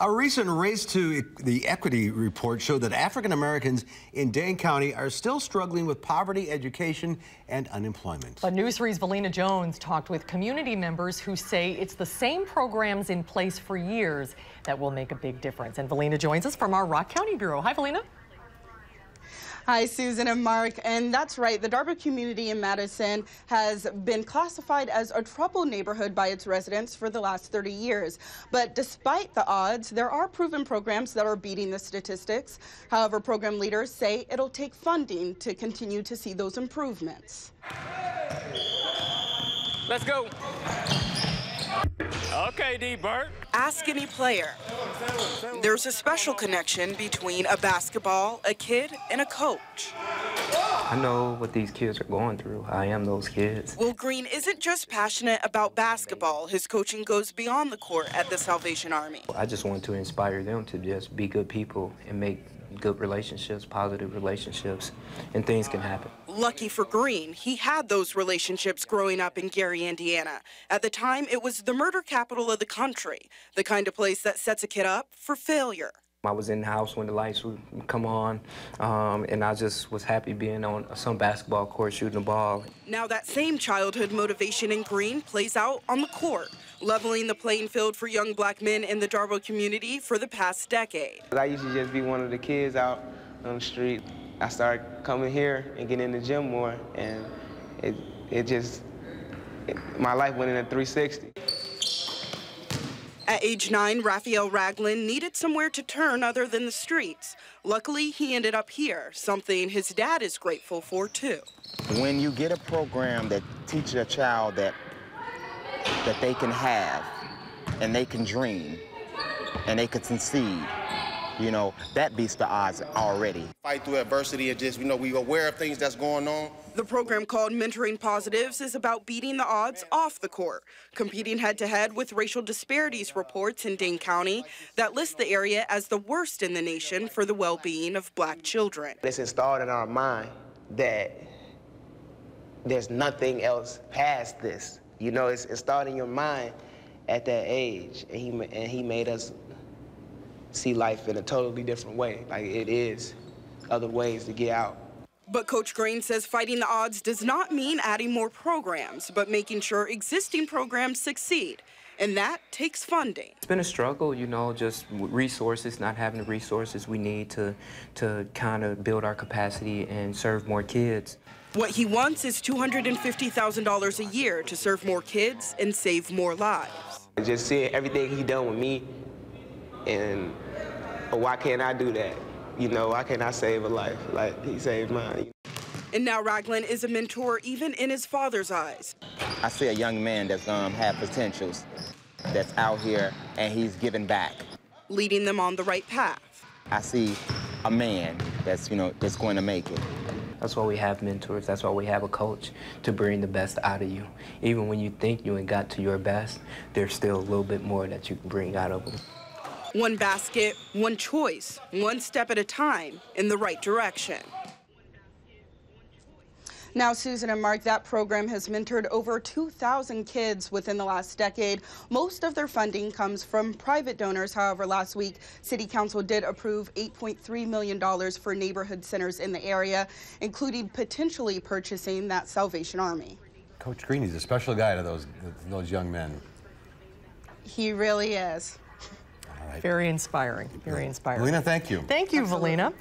A recent Race to the Equity report showed that African Americans in Dane County are still struggling with poverty, education, and unemployment. But News 3's Valina Jones talked with community members who say it's the same programs in place for years that will make a big difference. And Valina joins us from our Rock County Bureau. Hi, Valina. Hi, Susan and Mark. And that's right, the Darbar community in Madison has been classified as a troubled neighborhood by its residents for the last 30 years. But despite the odds, there are proven programs that are beating the statistics. However, program leaders say it'll take funding to continue to see those improvements. Let's go. Okay, D. Bert. Ask any player. There's a special connection between a basketball, a kid, and a coach. I know what these kids are going through. I am those kids. Will Green isn't just passionate about basketball. His coaching goes beyond the court at the Salvation Army. I just want to inspire them to just be good people and make good relationships, positive relationships, and things can happen. Lucky for Green, he had those relationships growing up in Gary, Indiana. At the time, it was the murder capital of the country, the kind of place that sets a kid up for failure. I was in the house when the lights would come on, and I just was happy being on some basketball court shooting the ball. Now that same childhood motivation in Green plays out on the court, leveling the playing field for young black men in the Darbar community for the past decade. I used to just be one of the kids out on the street. I started coming here and getting in the gym more, and my life went in a 360. At age 9, Raphael Ragland needed somewhere to turn other than the streets. Luckily, he ended up here, something his dad is grateful for, too. When you get a program that teaches a child that they can have, and they can dream, and they can succeed, you know, that beats the odds already. Fight through adversity and just, we aware of things that's going on. The program called Mentoring Positives is about beating the odds off the court, competing head-to-head with racial disparities reports in Dane County that list the area as the worst in the nation for the well-being of black children. It's installed in our mind that there's nothing else past this. You know, it's installed in your mind at that age, and he made us see life in a totally different way. Like, it is other ways to get out. But Coach Green says fighting the odds does not mean adding more programs, but making sure existing programs succeed. And that takes funding. It's been a struggle, just resources, not having the resources we need to kind of build our capacity and serve more kids. What he wants is $250,000 a year to serve more kids and save more lives. Just seeing everything he done with me, and why can't I do that? Why can't I save a life like he saved mine? And now Ragland is a mentor even in his father's eyes. I see a young man that's have potentials, that's out here, and he's giving back. Leading them on the right path. I see a man that's, that's going to make it. That's why we have mentors. That's why we have a coach, to bring the best out of you. Even when you think you ain't got to your best, there's still a little bit more that you can bring out of them. One basket, one choice, one step at a time in the right direction. Now, Susan and Mark, that program has mentored over 2,000 kids within the last decade. Most of their funding comes from private donors. However, last week, City Council did approve $8.3 million for neighborhood centers in the area, including potentially purchasing that Salvation Army. Coach Green, he's a special guy to those young men. He really is. All right. Very inspiring. Very inspiring. Valina, thank you. Thank you, Absolutely. Valina.